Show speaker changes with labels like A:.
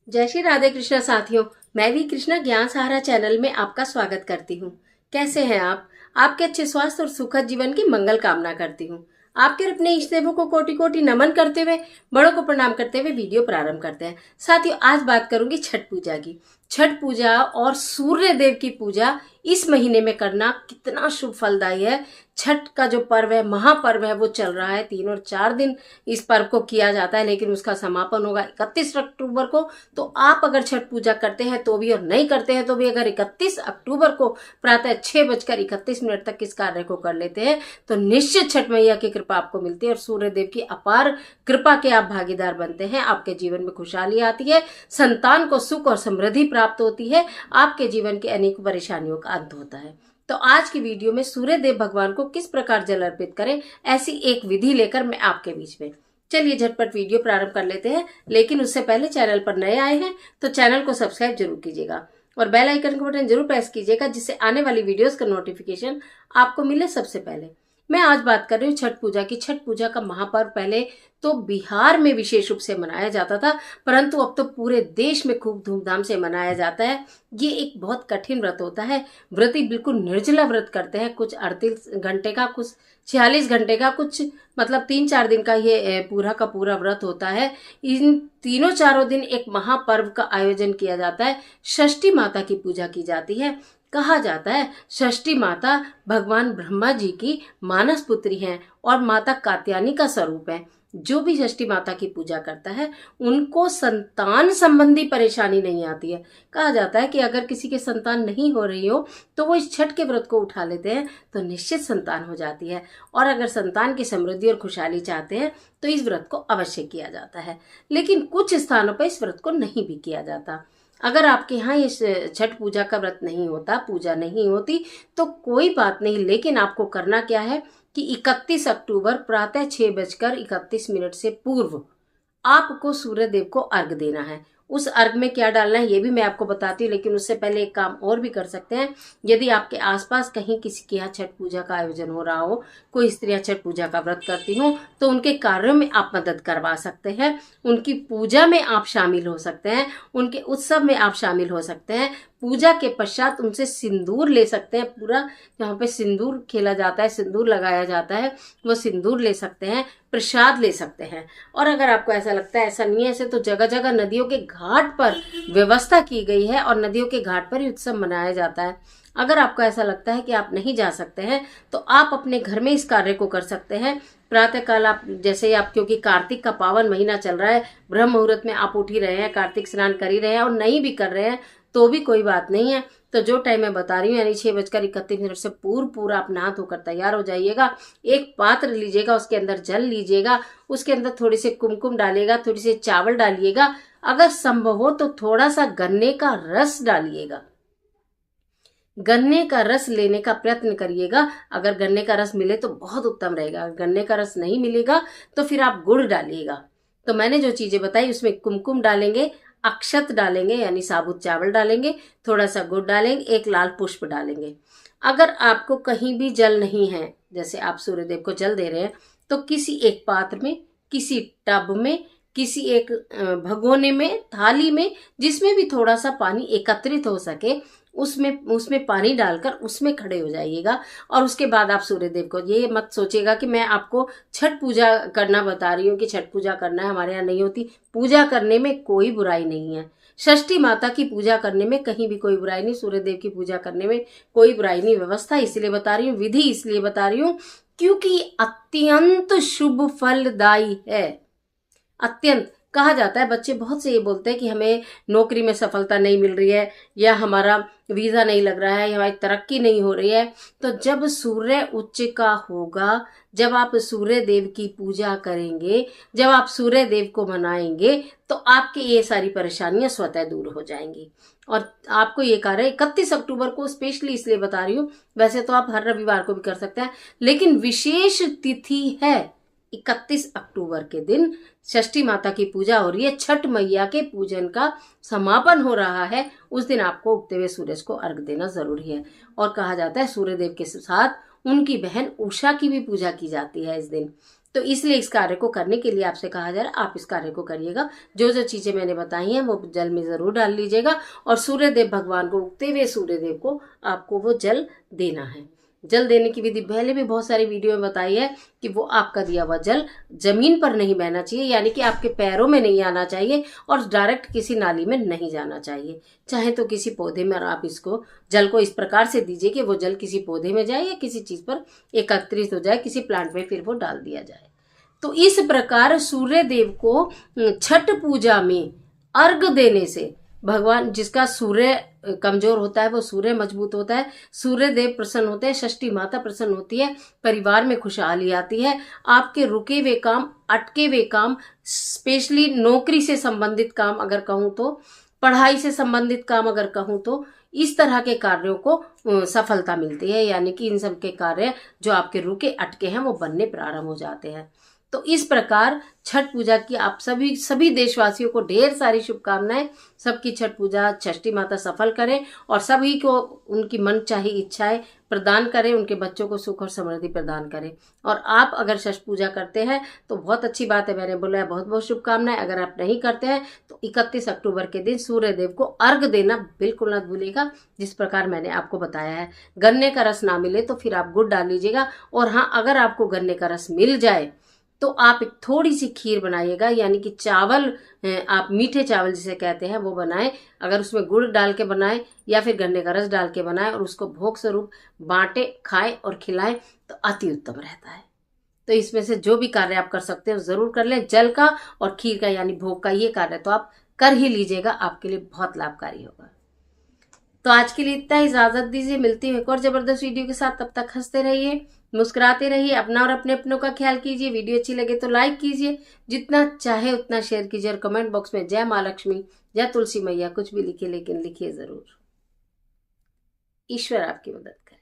A: जय श्री राधे कृष्णा साथियों। मैं भी कृष्णा ज्ञान सहारा चैनल में आपका स्वागत करती हूँ। कैसे हैं आप? आपके अच्छे स्वास्थ्य और सुखद जीवन की मंगल कामना करती हूँ। आपके अपने इष्ट देवों को कोटि कोटि नमन करते हुए, बड़ों को प्रणाम करते हुए वीडियो प्रारंभ करते हैं। साथियों, आज बात करूंगी छठ पूजा की। छठ पूजा और सूर्य देव की पूजा इस महीने में करना कितना शुभ फलदायी है। छठ का जो पर्व है, महापर्व है, वो चल रहा है। 3 और 4 दिन इस पर्व को किया जाता है, लेकिन उसका समापन होगा 31 अक्टूबर को। तो आप अगर छठ पूजा करते हैं तो भी और नहीं करते हैं तो भी, अगर 31 अक्टूबर को प्रातः 6:31 तक इस कार्य को कर लेते हैं तो निश्चित छठ मैया की कृपा आपको मिलती है और सूर्य देव की अपार कृपा के आप भागीदार बनते हैं। आपके जीवन में खुशहाली आती है, संतान को सुख और समृद्धि प्राप्त होती है, आपके जीवन की अनेक परेशानियों का अंत होता है। तो आज की वीडियो में सूर्य देव भगवान को किस प्रकार जल अर्पित करें, ऐसी एक विधि लेकर मैं आपके बीच में। चलिए झटपट वीडियो प्रारंभ कर लेते हैं, लेकिन उससे पहले चैनल पर नए आए हैं तो चैनल को सब्सक्राइब जरूर कीजिएगा और बेल आइकन का बटन जरूर प्रेस कीजिएगा, जिससे आने वाली वीडियोस का नोटिफिकेशन आपको मिले सबसे पहले। मैं आज बात कर रही हूँ छठ पूजा की। छठ पूजा का महापर्व पहले तो बिहार में विशेष रूप से मनाया जाता था, परंतु अब तो पूरे देश में खूब धूमधाम से मनाया जाता है। ये एक बहुत कठिन व्रत होता है। व्रती बिल्कुल निर्जला व्रत करते हैं, कुछ 38 घंटे का, कुछ 46 घंटे का, कुछ मतलब 3-4 दिन का ये पूरा का पूरा व्रत होता है। इन तीनों चारों दिन एक महापर्व का आयोजन किया जाता है। षष्ठी माता की पूजा की जाती है। कहा जाता है षष्ठी माता भगवान ब्रह्मा जी की मानस पुत्री हैं और माता कात्यायनी का स्वरूप है। जो भी षष्ठी माता की पूजा करता है उनको संतान संबंधी परेशानी नहीं आती है। कहा जाता है कि अगर किसी के संतान नहीं हो रही हो तो वो इस छठ के व्रत को उठा लेते हैं तो निश्चित संतान हो जाती है। और अगर संतान की समृद्धि और खुशहाली चाहते हैं तो इस व्रत को अवश्य किया जाता है। लेकिन कुछ स्थानों पर इस व्रत को नहीं भी किया जाता। अगर आपके यहाँ इस छठ पूजा का व्रत नहीं होता, पूजा नहीं होती, तो कोई बात नहीं। लेकिन आपको करना क्या है कि 31 अक्टूबर प्रातः 6:31 से पूर्व आपको सूर्य देव को अर्घ देना है। उस अर्घ में क्या डालना है ये भी मैं आपको बताती हूँ, लेकिन उससे पहले एक काम और भी कर सकते हैं। यदि आपके आसपास कहीं किसी के यहाँ छठ पूजा का आयोजन हो रहा हो, कोई स्त्रियां छठ पूजा का व्रत करती हो, तो उनके कार्यों में आप मदद करवा सकते हैं। उनकी पूजा में आप शामिल हो सकते हैं, उनके उत्सव में आप शामिल हो सकते हैं। पूजा के पश्चात उनसे सिंदूर ले सकते हैं। पूरा जहाँ पे सिंदूर खेला जाता है, सिंदूर लगाया जाता है, वो सिंदूर ले सकते हैं, प्रसाद ले सकते हैं। और अगर आपको ऐसा लगता है ऐसा नहीं है, ऐसे तो जगह जगह नदियों के घाट पर व्यवस्था की गई है और नदियों के घाट पर ही उत्सव मनाया जाता है। अगर आपको ऐसा लगता है कि आप नहीं जा सकते हैं तो आप अपने घर में इस कार्य को कर सकते हैं। प्रातःकाल आप जैसे आप, क्योंकि कार्तिक का पावन महीना चल रहा है, ब्रह्म मुहूर्त में आप उठ ही रहे हैं, कार्तिक स्नान कर ही रहे हैं, और नहीं भी कर रहे हैं तो भी कोई बात नहीं है। तो जो टाइम मैं बता रही हूँ यानी 6:31 से पूरा आप नहा धोकर तैयार हो जाइएगा। एक पात्र लीजिएगा, उसके अंदर जल लीजिएगा, उसके अंदर थोड़ी सी कुमकुम डालिएगा, थोड़ी सी चावल डालिएगा, अगर संभव हो तो थोड़ा सा गन्ने का रस डालिएगा। गन्ने का रस लेने का प्रयत्न करिएगा। अगर गन्ने का रस मिले तो बहुत उत्तम रहेगा, अगर गन्ने का रस नहीं मिलेगा तो फिर आप गुड़ डालिएगा। तो मैंने जो चीजें बताई उसमें कुमकुम डालेंगे, अक्षत डालेंगे यानी साबुत चावल डालेंगे, थोड़ा सा गुड़ डालेंगे, एक लाल पुष्प डालेंगे। अगर आपको कहीं भी जल नहीं है, जैसे आप सूर्यदेव को जल दे रहे हैं, तो किसी एक पात्र में, किसी टब में, किसी एक भगोने में, थाली में, जिसमें भी थोड़ा सा पानी एकत्रित हो सके, उसमें पानी डालकर उसमें खड़े हो जाइएगा। और उसके बाद आप सूर्यदेव को, ये मत सोचिएगा कि मैं आपको छठ पूजा करना बता रही हूँ कि छठ पूजा करना है, हमारे यहाँ नहीं होती। पूजा करने में कोई बुराई नहीं है। षष्ठी माता की पूजा करने में कहीं भी कोई बुराई नहीं, सूर्यदेव की पूजा करने में कोई बुराई नहीं। व्यवस्था इसलिए बता रही हूँ, विधि इसलिए बता रही हूँ क्योंकि अत्यंत शुभ फलदायी है। अत्यंत कहा जाता है, बच्चे बहुत से ये बोलते हैं कि हमें नौकरी में सफलता नहीं मिल रही है, या हमारा वीजा नहीं लग रहा है, या हमारी तरक्की नहीं हो रही है। तो जब सूर्य उच्च का होगा, जब आप सूर्य देव की पूजा करेंगे, जब आप सूर्य देव को मनाएंगे, तो आपकी ये सारी परेशानियां स्वतः दूर हो जाएंगी। और आपको ये कार्य 31 अक्टूबर को स्पेशली इसलिए बता रही हूँ, वैसे तो आप हर रविवार को भी कर सकते हैं, लेकिन विशेष तिथि है 31 अक्टूबर के दिन षष्ठी माता की पूजा हो रही है, छठ मैया के पूजन का समापन हो रहा है। उस दिन आपको उगते हुए सूरज को अर्घ देना जरूरी है। और कहा जाता है सूर्य देव के साथ उनकी बहन उषा की भी पूजा की जाती है इस दिन। तो तो इसलिए इस कार्य को करने के लिए आपसे कहा जा रहा है आप इस कार्य को करिएगा। जो जो चीजें मैंने बताई हैं वो जल में जरूर डाल लीजिएगा, और सूर्यदेव भगवान को, उगते हुए सूर्यदेव को आपको वो जल देना है। जल देने की विधि पहले भी बहुत सारी वीडियो में बताई है कि वो आपका दिया हुआ जल जमीन पर नहीं बहना चाहिए, यानी कि आपके पैरों में नहीं आना चाहिए और डायरेक्ट किसी नाली में नहीं जाना चाहिए। चाहे तो किसी पौधे में आप इसको जल को इस प्रकार से दीजिए कि वो जल किसी पौधे में जाए या किसी चीज पर एकत्रित हो जाए, किसी प्लांट में फिर वो डाल दिया जाए। तो इस प्रकार सूर्य देव को छठ पूजा में अर्घ देने से भगवान, जिसका सूर्य कमजोर होता है वो सूर्य मजबूत होता है, सूर्य देव प्रसन्न होते हैं, षष्ठी माता प्रसन्न होती है, परिवार में खुशहाली आती है, आपके रुके हुए काम, अटके हुए काम, स्पेशली नौकरी से संबंधित काम अगर कहूं तो, पढ़ाई से संबंधित काम अगर कहूं तो, इस तरह के कार्यों को सफलता मिलती है, यानी कि इन सब के कार्य जो आपके रुके अटके हैं वो बनने प्रारंभ हो जाते हैं। तो इस प्रकार छठ पूजा की आप सभी देशवासियों को ढेर सारी शुभकामनाएं। सबकी छठ पूजा षष्ठी माता सफल करें और सभी को उनकी मन चाही इच्छाएं प्रदान करें, उनके बच्चों को सुख और समृद्धि प्रदान करें। और आप अगर छठ पूजा करते हैं तो बहुत अच्छी बात है, मैंने बोला है, बहुत बहुत शुभकामनाएं। अगर आप नहीं करते हैं तो 31 अक्टूबर के दिन सूर्य देव को अर्घ देना बिल्कुल न भूलिएगा, जिस प्रकार मैंने आपको बताया है। गन्ने का रस ना मिले तो फिर आप गुड़ डाल लीजिएगा, और हाँ, अगर आपको गन्ने का रस मिल जाए तो आप एक थोड़ी सी खीर बनाइएगा, यानी कि चावल, आप मीठे चावल जिसे कहते हैं वो बनाएं। अगर उसमें गुड़ डाल के बनाएं या फिर गन्ने का रस डाल के बनाएं और उसको भोग स्वरूप बांटे, खाएं और खिलाएं तो अति उत्तम रहता है। तो इसमें से जो भी कार्य आप कर सकते हो जरूर कर लें। जल का और खीर का यानी भोग का ये कार्य तो आप कर ही लीजिएगा, आपके लिए बहुत लाभकारी होगा। तो आज के लिए इतना ही, इजाजत दीजिए। मिलती हूँ एक और जबरदस्त वीडियो के साथ। तब तक हंसते रहिए, मुस्कुराते रहिए, अपना और अपने अपनों का ख्याल कीजिए। वीडियो अच्छी लगे तो लाइक कीजिए, जितना चाहे उतना शेयर कीजिए, और कमेंट बॉक्स में जय माँ लक्ष्मी, जय तुलसी मैया कुछ भी लिखिए, लेकिन लिखिए जरूर। ईश्वर आपकी मदद करे।